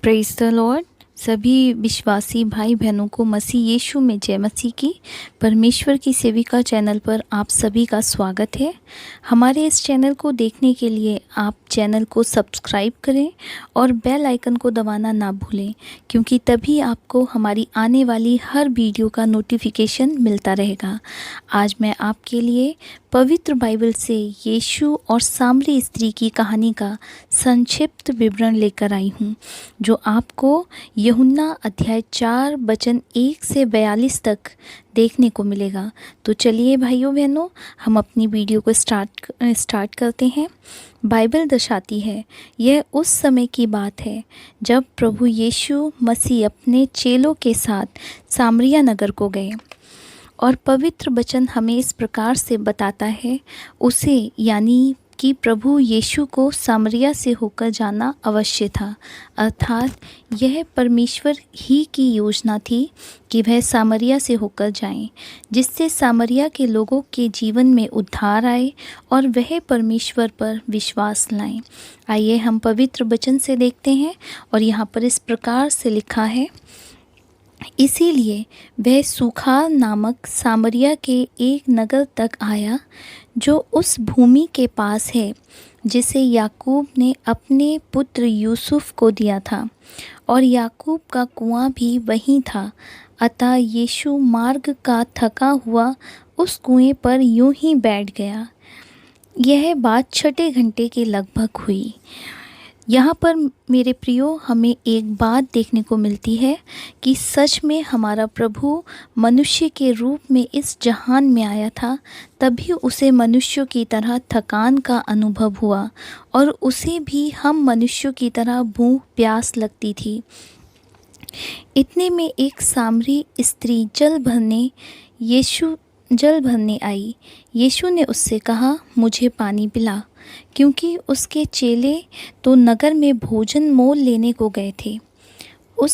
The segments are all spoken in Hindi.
Praise the Lord. सभी विश्वासी भाई बहनों को मसीह यीशु में जय मसीह की। परमेश्वर की सेविका चैनल पर आप सभी का स्वागत है। हमारे इस चैनल को देखने के लिए आप चैनल को सब्सक्राइब करें और बेल आइकन को दबाना ना भूलें, क्योंकि तभी आपको हमारी आने वाली हर वीडियो का नोटिफिकेशन मिलता रहेगा। आज मैं आपके लिए पवित्र बाइबल से यीशु और सामरी स्त्री की कहानी का संक्षिप्त विवरण लेकर आई हूँ, जो आपको यूहन्ना अध्याय 4 वचन 1 से 42 तक देखने को मिलेगा। तो चलिए भाइयों बहनों, हम अपनी वीडियो को स्टार्ट करते हैं। बाइबल दर्शाती है, यह उस समय की बात है जब प्रभु यीशु मसीह अपने चेलों के साथ सामरिया नगर को गए। और पवित्र वचन हमें इस प्रकार से बताता है, उसे यानी कि प्रभु यीशु को सामरिया से होकर जाना अवश्य था। अर्थात यह परमेश्वर ही की योजना थी कि वह सामरिया से होकर जाएं, जिससे सामरिया के लोगों के जीवन में उद्धार आए और वह परमेश्वर पर विश्वास लाएं। आइए हम पवित्र वचन से देखते हैं। और यहाँ पर इस प्रकार से लिखा है, इसीलिए वह सूखा नामक सामरिया के एक नगर तक आया जो उस भूमि के पास है जिसे याकूब ने अपने पुत्र यूसुफ को दिया था, और याकूब का कुआं भी वहीं था। अतः यीशु मार्ग का थका हुआ उस कुएं पर यूं ही बैठ गया। यह बात 6 घंटे के लगभग हुई। यहाँ पर मेरे प्रियो, हमें एक बात देखने को मिलती है कि सच में हमारा प्रभु मनुष्य के रूप में इस जहान में आया था, तभी उसे मनुष्यों की तरह थकान का अनुभव हुआ और उसे भी हम मनुष्यों की तरह भूख प्यास लगती थी। इतने में एक सामरी स्त्री जल भरने आई। यीशु ने उससे कहा, मुझे पानी पिला, क्योंकि उसके चेले तो नगर में भोजन मोल लेने को गए थे। उस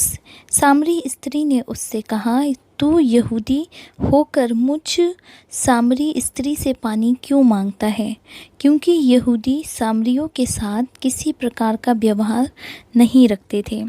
सामरी स्त्री ने उससे कहा, तू यहूदी होकर मुझ सामरी स्त्री से पानी क्यों मांगता है? क्योंकि यहूदी सामरियों के साथ किसी प्रकार का व्यवहार नहीं रखते थे।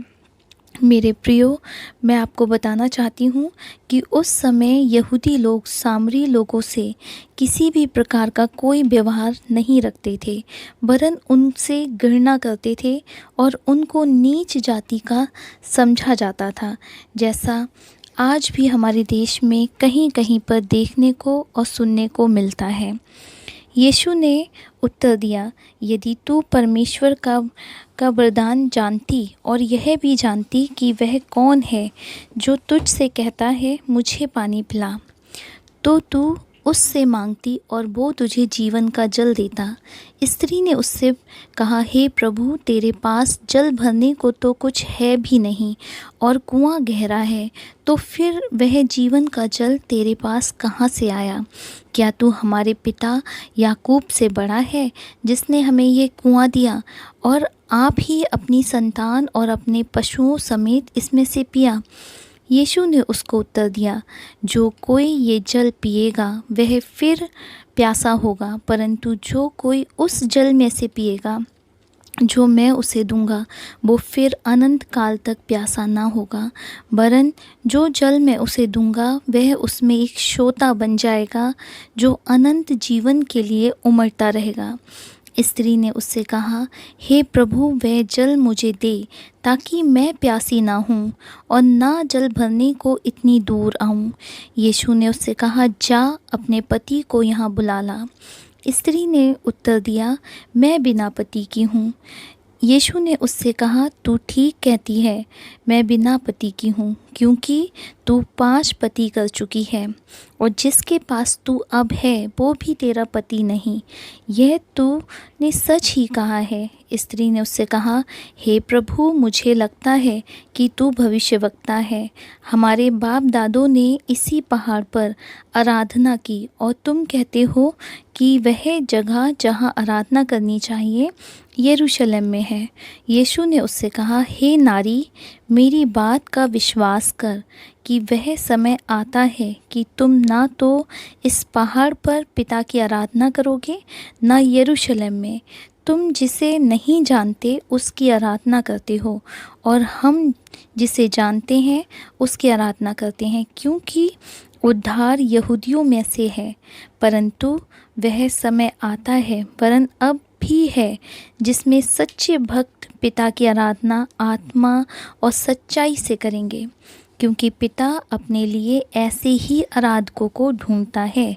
मेरे प्रियो, मैं आपको बताना चाहती हूँ कि उस समय यहूदी लोग सामरी लोगों से किसी भी प्रकार का कोई व्यवहार नहीं रखते थे, वरन उनसे घृणा करते थे और उनको नीच जाति का समझा जाता था, जैसा आज भी हमारे देश में कहीं कहीं पर देखने को और सुनने को मिलता है। यीशु ने उत्तर दिया, यदि तू परमेश्वर का वरदान जानती और यह भी जानती कि वह कौन है जो तुझ से कहता है मुझे पानी पिला, तो तू उससे मांगती और वो तुझे जीवन का जल देता। स्त्री ने उससे कहा, हे प्रभु, तेरे पास जल भरने को तो कुछ है भी नहीं और कुआं गहरा है, तो फिर वह जीवन का जल तेरे पास कहाँ से आया? क्या तू हमारे पिता याकूब से बड़ा है, जिसने हमें ये कुआं दिया, और आप ही अपनी संतान और अपने पशुओं समेत इसमें से पिया? यीशु ने उसको उत्तर दिया, जो कोई ये जल पिएगा वह फिर प्यासा होगा, परंतु जो कोई उस जल में से पिएगा जो मैं उसे दूंगा, वो फिर अनंत काल तक प्यासा ना होगा, वरन जो जल मैं उसे दूंगा वह उसमें एक सोता बन जाएगा जो अनंत जीवन के लिए उमड़ता रहेगा। स्त्री ने उससे कहा, हे प्रभु, वह जल मुझे दे, ताकि मैं प्यासी ना हूँ और ना जल भरने को इतनी दूर आऊँ। यीशु ने उससे कहा, जा अपने पति को यहाँ बुला ला। स्त्री ने उत्तर दिया, मैं बिना पति की हूँ। यीशु ने उससे कहा, तू ठीक कहती है, मैं बिना पति की हूँ, क्योंकि तू 5 पति कर चुकी है, और जिसके पास तू अब है वो भी तेरा पति नहीं। यह तूने सच ही कहा है। स्त्री ने उससे कहा, हे प्रभु, मुझे लगता है कि तू भविष्यवक्ता है। हमारे बाप दादों ने इसी पहाड़ पर आराधना की, और तुम कहते हो कि वह जगह जहाँ आराधना करनी चाहिए यरूशलेम में है। यीशु ने उससे कहा, हे नारी, मेरी बात का विश्वास कर कि वह समय आता है कि तुम ना तो इस पहाड़ पर पिता की आराधना करोगे, ना यरूशलेम में। तुम जिसे नहीं जानते उसकी आराधना करते हो, और हम जिसे जानते हैं उसकी आराधना करते हैं, क्योंकि उद्धार यहूदियों में से है। परंतु वह समय आता है, वरन अब भी है, जिसमें सच्चे भक्त पिता की आराधना आत्मा और सच्चाई से करेंगे, क्योंकि पिता अपने लिए ऐसे ही आराधकों को ढूंढता है।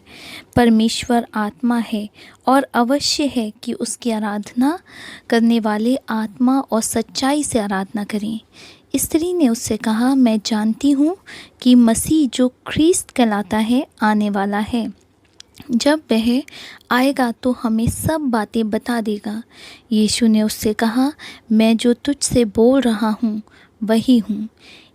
परमेश्वर आत्मा है, और अवश्य है कि उसकी आराधना करने वाले आत्मा और सच्चाई से आराधना करें। स्त्री ने उससे कहा, मैं जानती हूँ कि मसीह जो ख्रीस्त कहलाता है आने वाला है। जब वह आएगा तो हमें सब बातें बता देगा। यीशु ने उससे कहा, मैं जो तुझसे बोल रहा हूँ वही हूँ।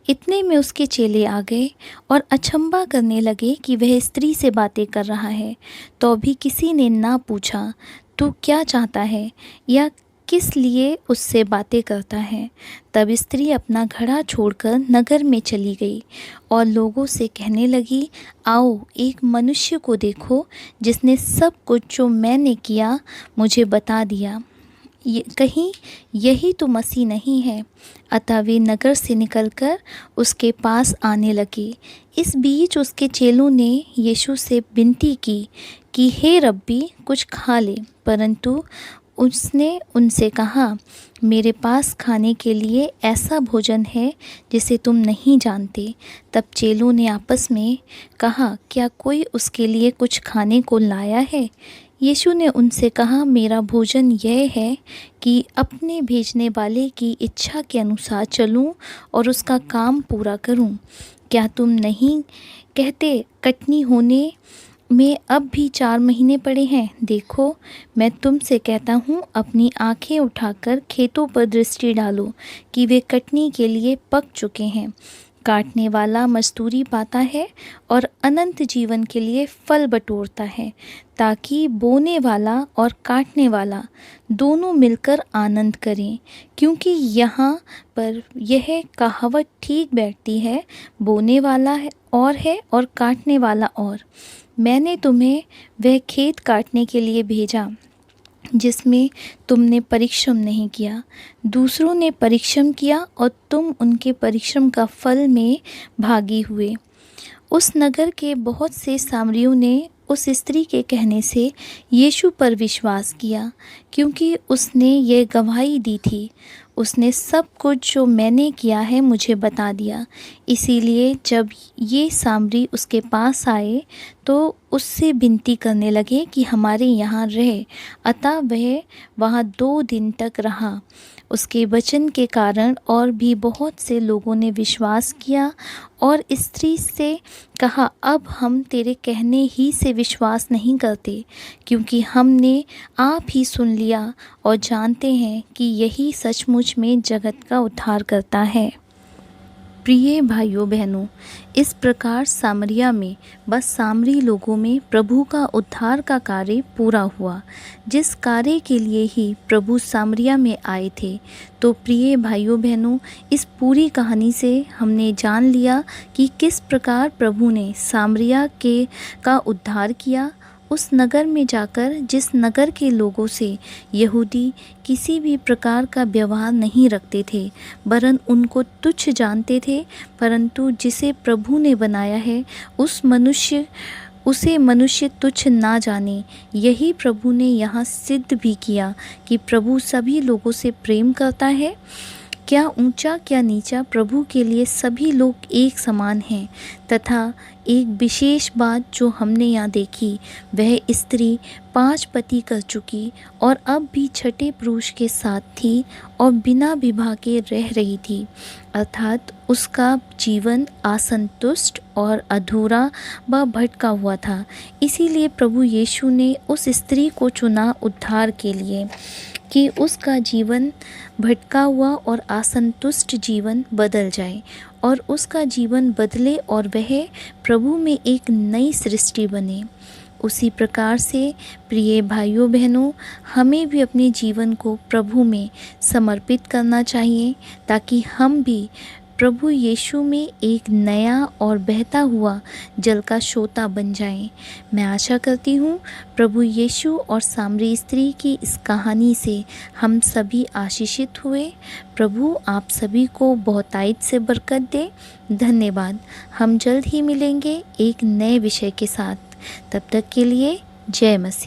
इतने में उसके चेले आ गए और अचंभा करने लगे कि वह स्त्री से बातें कर रहा है। तो भी किसी ने ना पूछा, तू क्या चाहता है या किस लिए उससे बातें करता है। तब स्त्री अपना घड़ा छोड़कर नगर में चली गई और लोगों से कहने लगी, आओ एक मनुष्य को देखो जिसने सब कुछ जो मैंने किया मुझे बता दिया। कहीं यही तो मसीह नहीं है। अतः वे नगर से निकलकर उसके पास आने लगे। इस बीच उसके चेलों ने यीशु से विनती की कि हे रब्बी, कुछ खा ले। परंतु उसने उनसे कहा, मेरे पास खाने के लिए ऐसा भोजन है जिसे तुम नहीं जानते। तब चेलों ने आपस में कहा, क्या कोई उसके लिए कुछ खाने को लाया है? यीशु ने उनसे कहा, मेरा भोजन यह है कि अपने भेजने वाले की इच्छा के अनुसार चलूं और उसका काम पूरा करूं। क्या तुम नहीं कहते, कटनी होने में अब भी 4 महीने पड़े हैं? देखो, मैं तुमसे कहता हूँ, अपनी आंखें उठाकर खेतों पर दृष्टि डालो कि वे कटनी के लिए पक चुके हैं। काटने वाला मजदूरी पाता है और अनंत जीवन के लिए फल बटोरता है, ताकि बोने वाला और काटने वाला दोनों मिलकर आनंद करें। क्योंकि यहाँ पर यह कहावत ठीक बैठती है, बोने वाला है और काटने वाला और। मैंने तुम्हें वह खेत काटने के लिए भेजा जिसमें तुमने परिश्रम नहीं किया। दूसरों ने परिश्रम किया और तुम उनके परिश्रम का फल में भागी हुए। उस नगर के बहुत से सामरियों ने उस स्त्री के कहने से यीशु पर विश्वास किया, क्योंकि उसने ये गवाही दी थी, उसने सब कुछ जो मैंने किया है मुझे बता दिया। इसीलिए जब ये सामरी उसके पास आए तो उससे विनती करने लगे कि हमारे यहाँ रहे। अतः वह वहाँ 2 दिन तक रहा। उसके वचन के कारण और भी बहुत से लोगों ने विश्वास किया और स्त्री से कहा, अब हम तेरे कहने ही से विश्वास नहीं करते, क्योंकि हमने आप ही सुन लिया और जानते हैं कि यही सचमुच में जगत का उद्धार करता है। प्रिय भाइयों बहनों, इस प्रकार सामरिया में बस सामरी लोगों में प्रभु का उद्धार का कार्य पूरा हुआ, जिस कार्य के लिए ही प्रभु सामरिया में आए थे। तो प्रिय भाइयों बहनों, इस पूरी कहानी से हमने जान लिया कि किस प्रकार प्रभु ने सामरिया का उद्धार किया। उस नगर में जाकर जिस नगर के लोगों से यहूदी किसी भी प्रकार का व्यवहार नहीं रखते थे, वरन उनको तुच्छ जानते थे, परंतु जिसे प्रभु ने बनाया है उसे मनुष्य तुच्छ ना जाने, यही प्रभु ने यहाँ सिद्ध भी किया कि प्रभु सभी लोगों से प्रेम करता है। क्या ऊंचा क्या नीचा, प्रभु के लिए सभी लोग एक समान हैं। तथा एक विशेष बात जो हमने यहाँ देखी, वह स्त्री 5 पति कर चुकी और अब भी छठे पुरुष के साथ थी और बिना विवाह के रह रही थी, अर्थात उसका जीवन असंतुष्ट और अधूरा व भटका हुआ था। इसीलिए प्रभु यीशु ने उस स्त्री को चुना उद्धार के लिए कि उसका जीवन भटका हुआ और असंतुष्ट जीवन बदल जाए और उसका जीवन बदले और वह प्रभु में एक नई सृष्टि बने। उसी प्रकार से प्रिय भाइयों बहनों, हमें भी अपने जीवन को प्रभु में समर्पित करना चाहिए, ताकि हम भी प्रभु यीशु में एक नया और बहता हुआ जल का सोता बन जाएं। मैं आशा करती हूँ प्रभु यीशु और सामरी स्त्री की इस कहानी से हम सभी आशीषित हुए। प्रभु आप सभी को बहुतायत से बरकत दे। धन्यवाद। हम जल्द ही मिलेंगे एक नए विषय के साथ। तब तक के लिए जय मसीह।